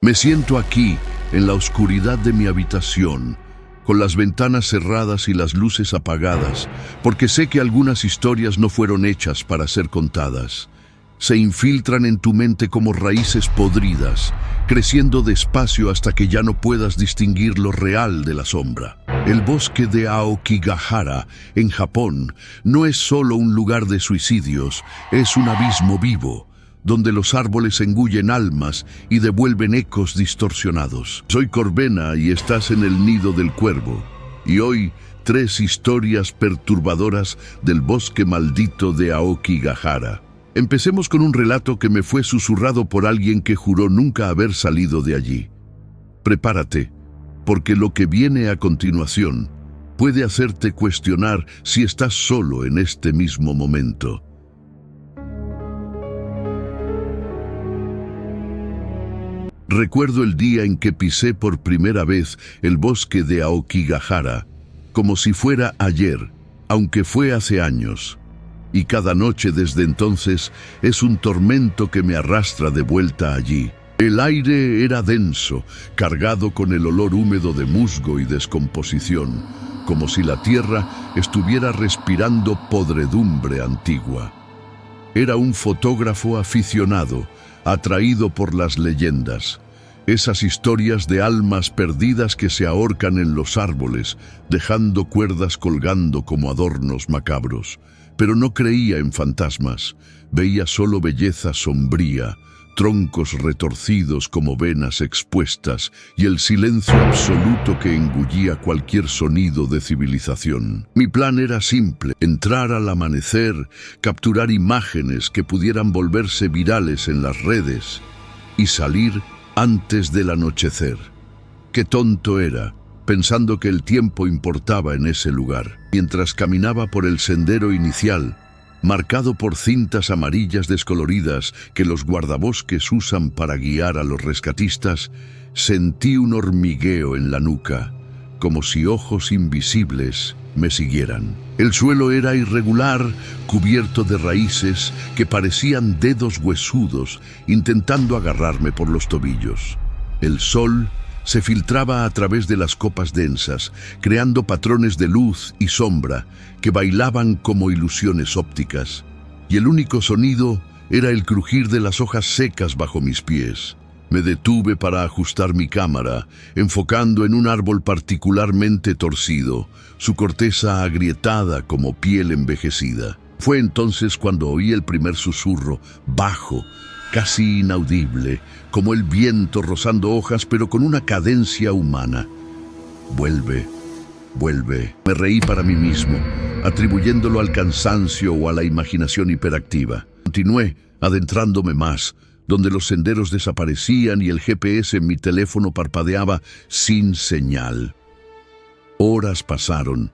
Me siento aquí, en la oscuridad de mi habitación, con las ventanas cerradas y las luces apagadas, porque sé que algunas historias no fueron hechas para ser contadas. Se infiltran en tu mente como raíces podridas, creciendo despacio hasta que ya no puedas distinguir lo real de la sombra. El bosque de Aokigahara, en Japón, no es solo un lugar de suicidios, es un abismo vivo, donde los árboles engullen almas y devuelven ecos distorsionados. Soy Corvena y estás en el nido del cuervo. Y hoy, 3 historias perturbadoras del bosque maldito de Aokigahara. Empecemos con un relato que me fue susurrado por alguien que juró nunca haber salido de allí. Prepárate, porque lo que viene a continuación puede hacerte cuestionar si estás solo en este mismo momento. Recuerdo el día en que pisé por primera vez el bosque de Aokigahara, como si fuera ayer, aunque fue hace años. Y cada noche desde entonces es un tormento que me arrastra de vuelta allí. El aire era denso, cargado con el olor húmedo de musgo y descomposición, como si la tierra estuviera respirando podredumbre antigua. Era un fotógrafo aficionado, atraído por las leyendas, esas historias de almas perdidas que se ahorcan en los árboles, dejando cuerdas colgando como adornos macabros. Pero no creía en fantasmas, veía solo belleza sombría, troncos retorcidos como venas expuestas y el silencio absoluto que engullía cualquier sonido de civilización. Mi plan era simple: entrar al amanecer, capturar imágenes que pudieran volverse virales en las redes y salir antes del anochecer. Qué tonto era, pensando que el tiempo importaba en ese lugar. Mientras caminaba por el sendero inicial, marcado por cintas amarillas descoloridas que los guardabosques usan para guiar a los rescatistas, sentí un hormigueo en la nuca, como si ojos invisibles me siguieran. El suelo era irregular, cubierto de raíces que parecían dedos huesudos, intentando agarrarme por los tobillos. El sol se filtraba a través de las copas densas, creando patrones de luz y sombra que bailaban como ilusiones ópticas, y el único sonido era el crujir de las hojas secas bajo mis pies. Me detuve para ajustar mi cámara, enfocando en un árbol particularmente torcido, su corteza agrietada como piel envejecida. Fue entonces cuando oí el primer susurro, bajo, casi inaudible, como el viento rozando hojas, pero con una cadencia humana. Vuelve, vuelve. Me reí para mí mismo, atribuyéndolo al cansancio o a la imaginación hiperactiva. Continué, adentrándome más, donde los senderos desaparecían y el GPS en mi teléfono parpadeaba sin señal. Horas pasaron,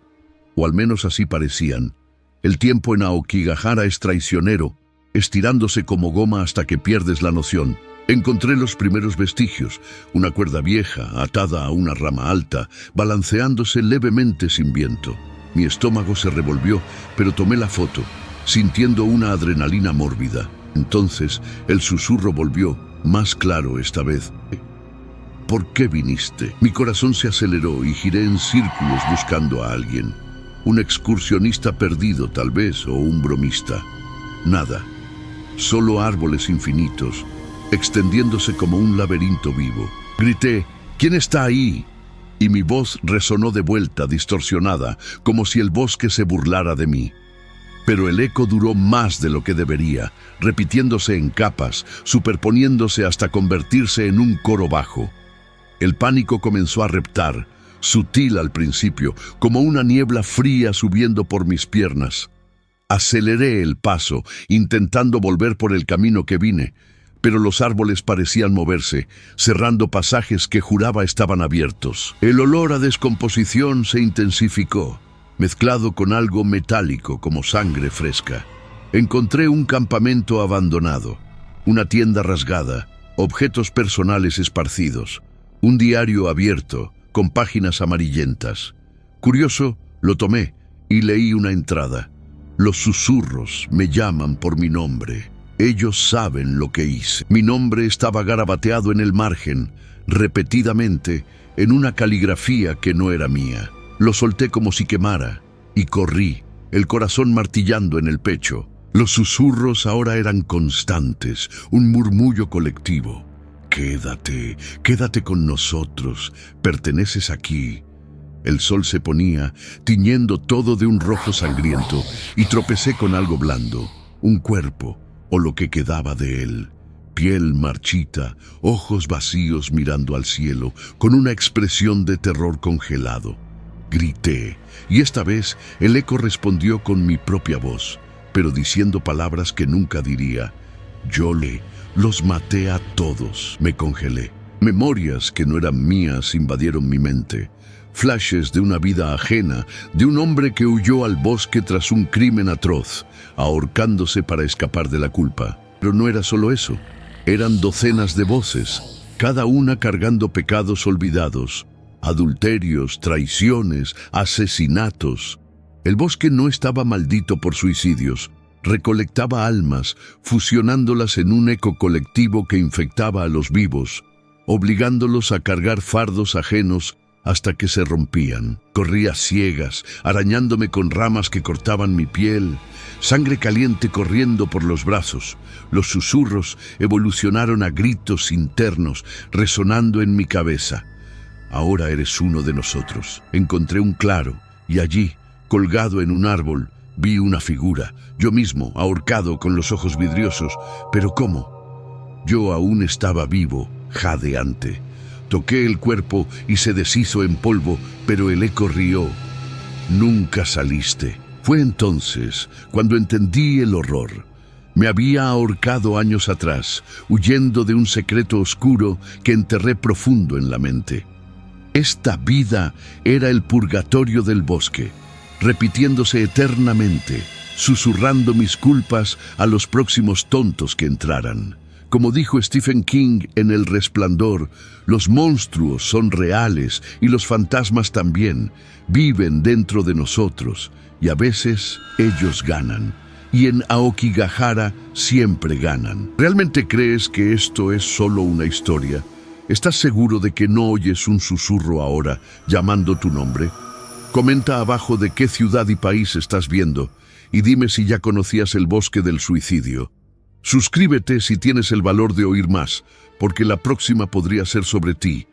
o al menos así parecían. El tiempo en Aokigahara es traicionero, estirándose como goma hasta que pierdes la noción. Encontré los primeros vestigios, una cuerda vieja atada a una rama alta, balanceándose levemente sin viento. Mi estómago se revolvió, pero tomé la foto, sintiendo una adrenalina mórbida. Entonces el susurro volvió, más claro esta vez. ¿Por qué viniste? Mi corazón se aceleró y giré en círculos buscando a alguien. Un excursionista perdido, tal vez, o un bromista. Nada. Solo árboles infinitos, extendiéndose como un laberinto vivo. Grité, ¿quién está ahí? Y mi voz resonó de vuelta, distorsionada, como si el bosque se burlara de mí. Pero el eco duró más de lo que debería, repitiéndose en capas, superponiéndose hasta convertirse en un coro bajo. El pánico comenzó a reptar, sutil al principio, como una niebla fría subiendo por mis piernas. Aceleré el paso, intentando volver por el camino que vine, pero los árboles parecían moverse, cerrando pasajes que juraba estaban abiertos. El olor a descomposición se intensificó, mezclado con algo metálico como sangre fresca. Encontré un campamento abandonado, una tienda rasgada, objetos personales esparcidos, un diario abierto con páginas amarillentas. Curioso, lo tomé y leí una entrada. Los susurros me llaman por mi nombre. Ellos saben lo que hice. Mi nombre estaba garabateado en el margen, repetidamente, en una caligrafía que no era mía. Lo solté como si quemara y corrí, el corazón martillando en el pecho. Los susurros ahora eran constantes, un murmullo colectivo. Quédate, quédate con nosotros, perteneces aquí. El sol se ponía, tiñendo todo de un rojo sangriento, y tropecé con algo blando, un cuerpo, o lo que quedaba de él. Piel marchita, ojos vacíos mirando al cielo, con una expresión de terror congelado. Grité, y esta vez el eco respondió con mi propia voz, pero diciendo palabras que nunca diría. Los maté a todos, me congelé. Memorias que no eran mías invadieron mi mente. Flashes de una vida ajena, de un hombre que huyó al bosque tras un crimen atroz, ahorcándose para escapar de la culpa. Pero no era solo eso, eran docenas de voces, cada una cargando pecados olvidados, adulterios, traiciones, asesinatos. El bosque no estaba maldito por suicidios, recolectaba almas, fusionándolas en un eco colectivo que infectaba a los vivos, obligándolos a cargar fardos ajenos hasta que se rompían. Corría ciegas, arañándome con ramas que cortaban mi piel, sangre caliente corriendo por los brazos. Los susurros evolucionaron a gritos internos, resonando en mi cabeza. Ahora eres uno de nosotros. Encontré un claro, y allí, colgado en un árbol, vi una figura, yo mismo, ahorcado con los ojos vidriosos. ¿Pero cómo? Yo aún estaba vivo, jadeante. Toqué el cuerpo y se deshizo en polvo, pero el eco rió. Nunca saliste. Fue entonces cuando entendí el horror. Me había ahorcado años atrás, huyendo de un secreto oscuro que enterré profundo en la mente. Esta vida era el purgatorio del bosque, repitiéndose eternamente, susurrando mis culpas a los próximos tontos que entraran. Como dijo Stephen King en El Resplandor, los monstruos son reales y los fantasmas también. Viven dentro de nosotros y a veces ellos ganan. Y en Aokigahara siempre ganan. ¿Realmente crees que esto es solo una historia? ¿Estás seguro de que no oyes un susurro ahora llamando tu nombre? Comenta abajo de qué ciudad y país estás viendo y dime si ya conocías el bosque del suicidio. Suscríbete si tienes el valor de oír más, porque la próxima podría ser sobre ti.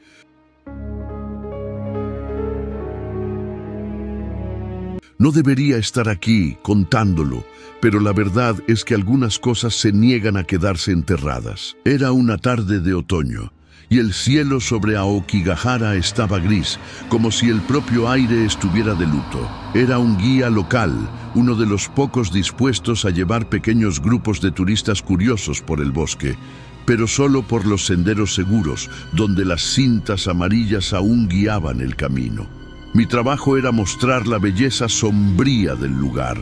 No debería estar aquí contándolo, pero la verdad es que algunas cosas se niegan a quedarse enterradas. Era una tarde de otoño, y el cielo sobre Aokigahara estaba gris, como si el propio aire estuviera de luto. Era un guía local, uno de los pocos dispuestos a llevar pequeños grupos de turistas curiosos por el bosque, pero solo por los senderos seguros, donde las cintas amarillas aún guiaban el camino. Mi trabajo era mostrar la belleza sombría del lugar,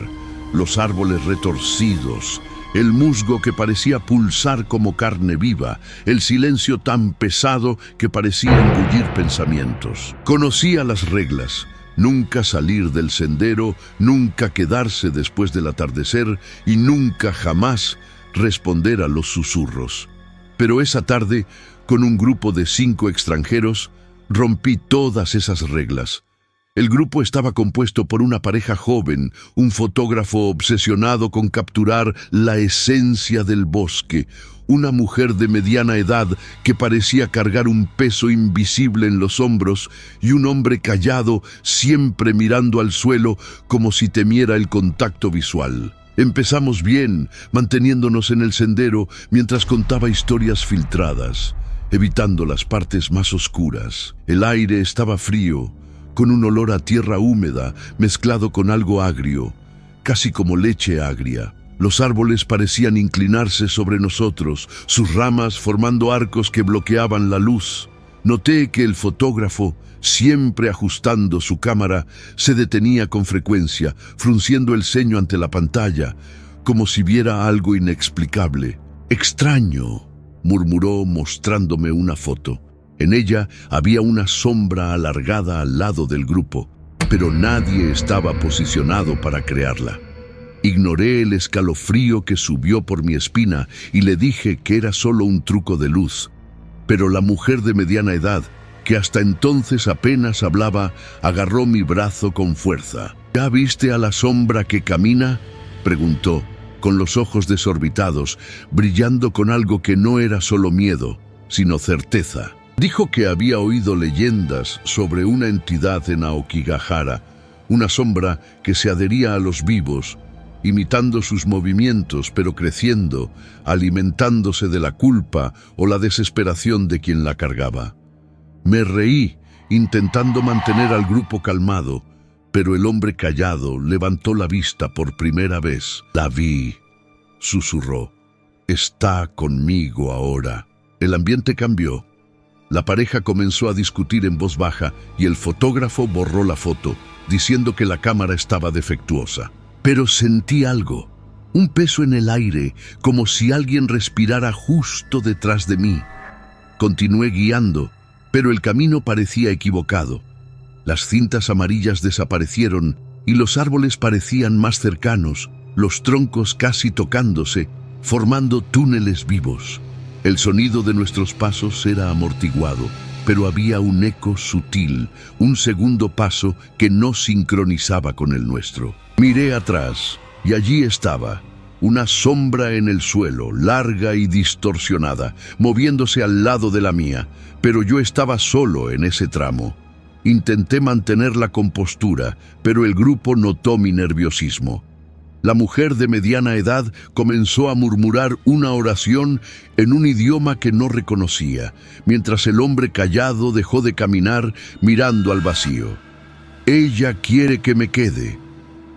los árboles retorcidos, el musgo que parecía pulsar como carne viva, el silencio tan pesado que parecía engullir pensamientos. Conocía las reglas: nunca salir del sendero, nunca quedarse después del atardecer y nunca jamás responder a los susurros. Pero esa tarde, con un grupo de 5 extranjeros, rompí todas esas reglas. El grupo estaba compuesto por una pareja joven, un fotógrafo obsesionado con capturar la esencia del bosque, una mujer de mediana edad que parecía cargar un peso invisible en los hombros y un hombre callado, siempre mirando al suelo como si temiera el contacto visual. Empezamos bien, manteniéndonos en el sendero mientras contaba historias filtradas, evitando las partes más oscuras. El aire estaba frío, con un olor a tierra húmeda mezclado con algo agrio, casi como leche agria. Los árboles parecían inclinarse sobre nosotros, sus ramas formando arcos que bloqueaban la luz. Noté que el fotógrafo, siempre ajustando su cámara, se detenía con frecuencia, frunciendo el ceño ante la pantalla, como si viera algo inexplicable. «Extraño», murmuró mostrándome una foto. En ella había una sombra alargada al lado del grupo, pero nadie estaba posicionado para crearla. Ignoré el escalofrío que subió por mi espina y le dije que era solo un truco de luz. Pero la mujer de mediana edad, que hasta entonces apenas hablaba, agarró mi brazo con fuerza. ¿Ya viste a la sombra que camina?, preguntó, con los ojos desorbitados, brillando con algo que no era solo miedo, sino certeza. Dijo que había oído leyendas sobre una entidad en Aokigahara, una sombra que se adhería a los vivos, imitando sus movimientos, pero creciendo, alimentándose de la culpa o la desesperación de quien la cargaba. Me reí, intentando mantener al grupo calmado, pero el hombre callado levantó la vista por primera vez. «La vi», susurró. «Está conmigo ahora». El ambiente cambió. La pareja comenzó a discutir en voz baja y el fotógrafo borró la foto, diciendo que la cámara estaba defectuosa. Pero sentí algo, un peso en el aire, como si alguien respirara justo detrás de mí. Continué guiando, pero el camino parecía equivocado. Las cintas amarillas desaparecieron y los árboles parecían más cercanos, los troncos casi tocándose, formando túneles vivos. El sonido de nuestros pasos era amortiguado, pero había un eco sutil, un segundo paso que no sincronizaba con el nuestro. Miré atrás y allí estaba, una sombra en el suelo, larga y distorsionada, moviéndose al lado de la mía, pero yo estaba solo en ese tramo. Intenté mantener la compostura, pero el grupo notó mi nerviosismo. La mujer de mediana edad comenzó a murmurar una oración en un idioma que no reconocía, mientras el hombre callado dejó de caminar mirando al vacío. «Ella quiere que me quede»,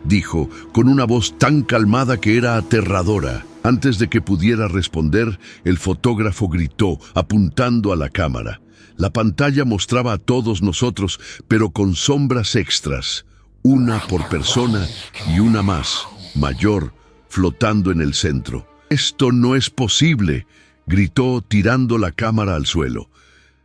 dijo, con una voz tan calmada que era aterradora. Antes de que pudiera responder, el fotógrafo gritó, apuntando a la cámara. La pantalla mostraba a todos nosotros, pero con sombras extras, una por persona y una más, mayor, flotando en el centro. «¡Esto no es posible!», gritó, tirando la cámara al suelo.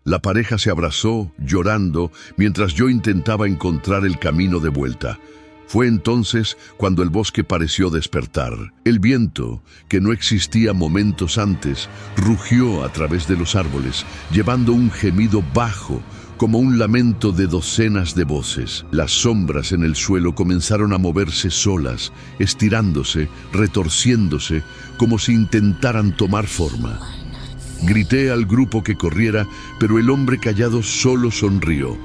La pareja se abrazó, llorando, mientras yo intentaba encontrar el camino de vuelta. Fue entonces cuando el bosque pareció despertar. El viento, que no existía momentos antes, rugió a través de los árboles, llevando un gemido bajo, como un lamento de docenas de voces. Las sombras en el suelo comenzaron a moverse solas, estirándose, retorciéndose, como si intentaran tomar forma. Grité al grupo que corriera, pero el hombre callado solo sonrió.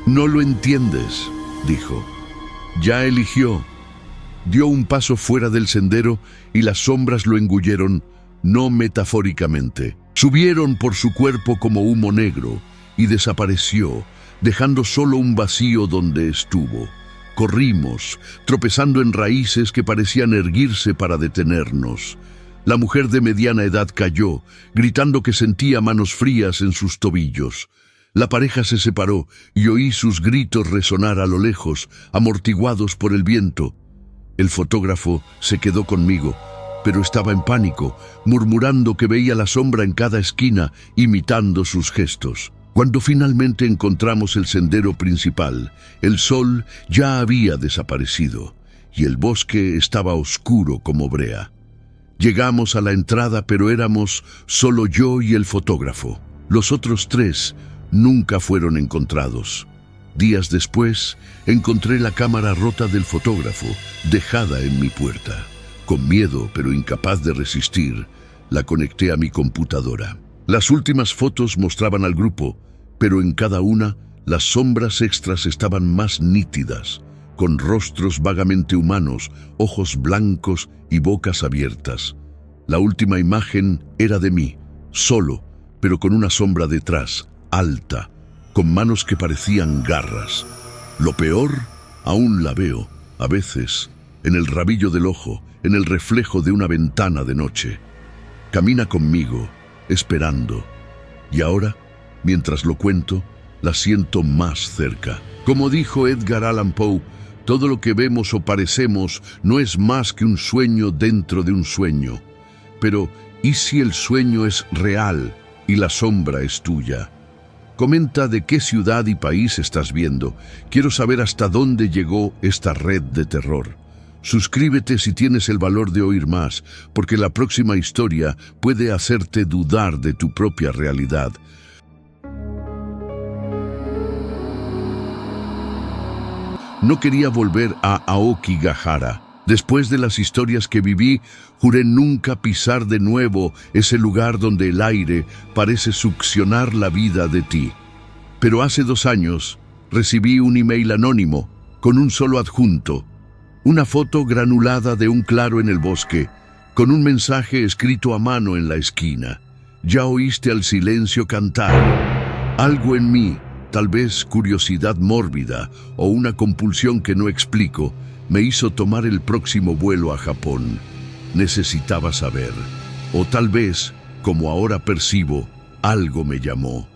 «No lo entiendes», dijo. «Ya eligió». Dio un paso fuera del sendero y las sombras lo engulleron, no metafóricamente. Subieron por su cuerpo como humo negro y desapareció, dejando solo un vacío donde estuvo. Corrimos, tropezando en raíces que parecían erguirse para detenernos. La mujer de mediana edad cayó, gritando que sentía manos frías en sus tobillos. La pareja se separó y oí sus gritos resonar a lo lejos, amortiguados por el viento. El fotógrafo se quedó conmigo, pero estaba en pánico, murmurando que veía la sombra en cada esquina, imitando sus gestos. Cuando finalmente encontramos el sendero principal, el sol ya había desaparecido y el bosque estaba oscuro como brea. Llegamos a la entrada, pero éramos solo yo y el fotógrafo. Los otros tres nunca fueron encontrados. Días después, encontré la cámara rota del fotógrafo, dejada en mi puerta. Con miedo, pero incapaz de resistir, la conecté a mi computadora. Las últimas fotos mostraban al grupo, pero en cada una, las sombras extras estaban más nítidas, con rostros vagamente humanos, ojos blancos y bocas abiertas. La última imagen era de mí, solo, pero con una sombra detrás, alta, con manos que parecían garras. Lo peor, aún la veo, a veces, en el rabillo del ojo, en el reflejo de una ventana de noche. Camina conmigo, esperando. Y ahora, mientras lo cuento, la siento más cerca. Como dijo Edgar Allan Poe, todo lo que vemos o parecemos no es más que un sueño dentro de un sueño. Pero, ¿y si el sueño es real y la sombra es tuya? Comenta de qué ciudad y país estás viendo. Quiero saber hasta dónde llegó esta red de terror. Suscríbete si tienes el valor de oír más, porque la próxima historia puede hacerte dudar de tu propia realidad. No quería volver a Aokigahara. Después de las historias que viví, juré nunca pisar de nuevo ese lugar donde el aire parece succionar la vida de ti. Pero hace 2 años recibí un email anónimo con un solo adjunto, una foto granulada de un claro en el bosque, con un mensaje escrito a mano en la esquina. Ya oíste al silencio cantar. Algo en mí, tal vez curiosidad mórbida o una compulsión que no explico, me hizo tomar el próximo vuelo a Japón. Necesitaba saber, o tal vez, como ahora percibo, algo me llamó.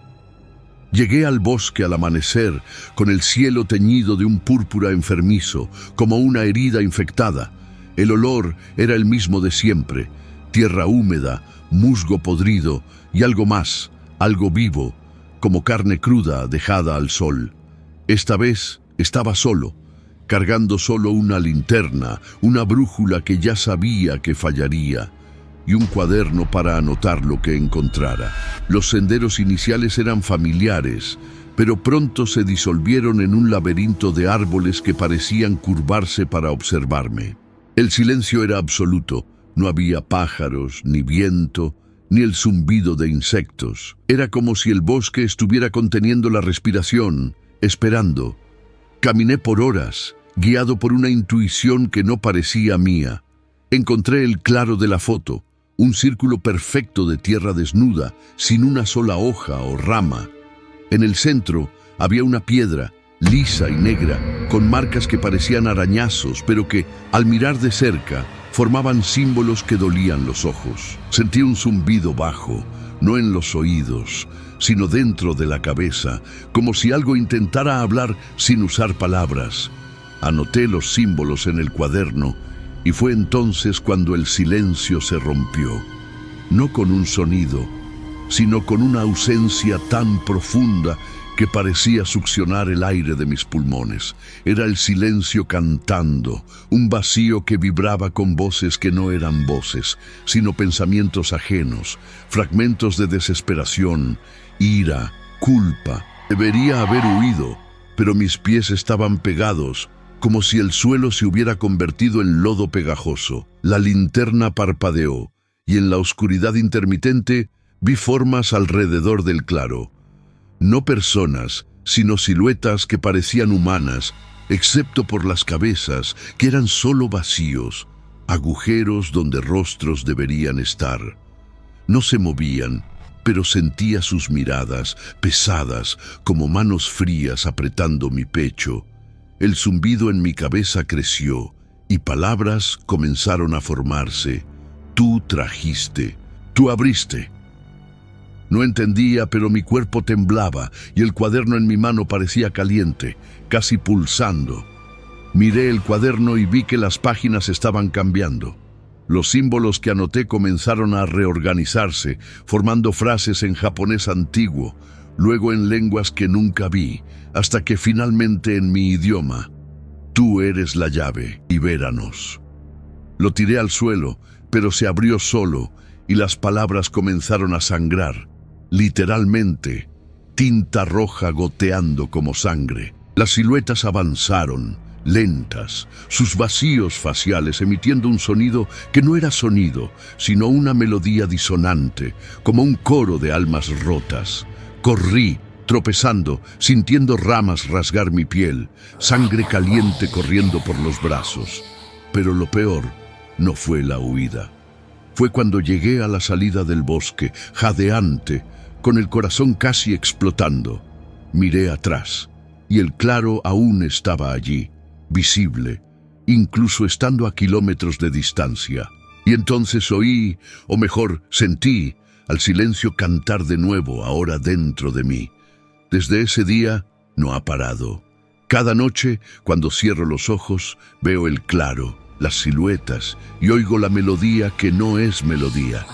Llegué al bosque al amanecer, con el cielo teñido de un púrpura enfermizo, como una herida infectada. El olor era el mismo de siempre: tierra húmeda, musgo podrido y algo más, algo vivo, como carne cruda dejada al sol. Esta vez estaba solo, cargando solo una linterna, una brújula que ya sabía que fallaría, y un cuaderno para anotar lo que encontrara. Los senderos iniciales eran familiares, pero pronto se disolvieron en un laberinto de árboles que parecían curvarse para observarme. El silencio era absoluto, no había pájaros, ni viento, ni el zumbido de insectos. Era como si el bosque estuviera conteniendo la respiración, esperando. Caminé por horas, guiado por una intuición que no parecía mía. Encontré el claro de la foto, un círculo perfecto de tierra desnuda, sin una sola hoja o rama. En el centro había una piedra, lisa y negra, con marcas que parecían arañazos, pero que, al mirar de cerca, formaban símbolos que dolían los ojos. Sentí un zumbido bajo, no en los oídos, sino dentro de la cabeza, como si algo intentara hablar sin usar palabras. Anoté los símbolos en el cuaderno, y fue entonces cuando el silencio se rompió, no con un sonido, sino con una ausencia tan profunda que parecía succionar el aire de mis pulmones. Era el silencio cantando, un vacío que vibraba con voces que no eran voces, sino pensamientos ajenos, fragmentos de desesperación, ira, culpa. Debería haber huido, pero mis pies estaban pegados, como si el suelo se hubiera convertido en lodo pegajoso. La linterna parpadeó, y en la oscuridad intermitente vi formas alrededor del claro. No personas, sino siluetas que parecían humanas, excepto por las cabezas, que eran solo vacíos, agujeros donde rostros deberían estar. No se movían, pero sentía sus miradas, pesadas, como manos frías apretando mi pecho. El zumbido en mi cabeza creció, y palabras comenzaron a formarse. Tú trajiste, tú abriste. No entendía, pero mi cuerpo temblaba, y el cuaderno en mi mano parecía caliente, casi pulsando. Miré el cuaderno y vi que las páginas estaban cambiando. Los símbolos que anoté comenzaron a reorganizarse, formando frases en japonés antiguo, luego en lenguas que nunca vi, hasta que finalmente en mi idioma. Tú eres la llave, libéranos. Lo tiré al suelo, pero se abrió solo, y las palabras comenzaron a sangrar, literalmente, tinta roja goteando como sangre. Las siluetas avanzaron, lentas, sus vacíos faciales emitiendo un sonido que no era sonido, sino una melodía disonante, como un coro de almas rotas. Corrí, tropezando, sintiendo ramas rasgar mi piel, sangre caliente corriendo por los brazos. Pero lo peor no fue la huida. Fue cuando llegué a la salida del bosque, jadeante, con el corazón casi explotando. Miré atrás, y el claro aún estaba allí, visible, incluso estando a kilómetros de distancia. Y entonces oí, o mejor, sentí, al silencio cantar de nuevo, ahora dentro de mí. Desde ese día no ha parado. Cada noche, cuando cierro los ojos, veo el claro, las siluetas, y oigo la melodía que no es melodía.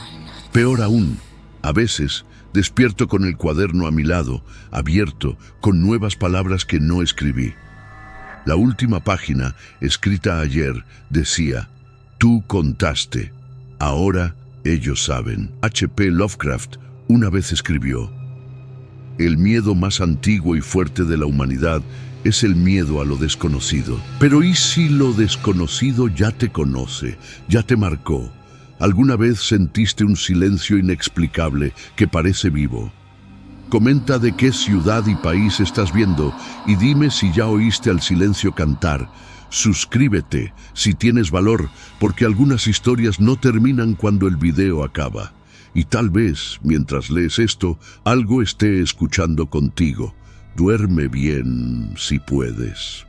Peor aún, a veces despierto con el cuaderno a mi lado, abierto, con nuevas palabras que no escribí. La última página, escrita ayer, decía: tú contaste, ahora ellos saben. H.P. Lovecraft una vez escribió: el miedo más antiguo y fuerte de la humanidad es el miedo a lo desconocido. Pero ¿y si lo desconocido ya te conoce, ya te marcó? ¿Alguna vez sentiste un silencio inexplicable que parece vivo? Comenta de qué ciudad y país estás viendo y dime si ya oíste al silencio cantar. Suscríbete si tienes valor, porque algunas historias no terminan cuando el video acaba. Y tal vez, mientras lees esto, algo esté escuchando contigo. Duerme bien si puedes.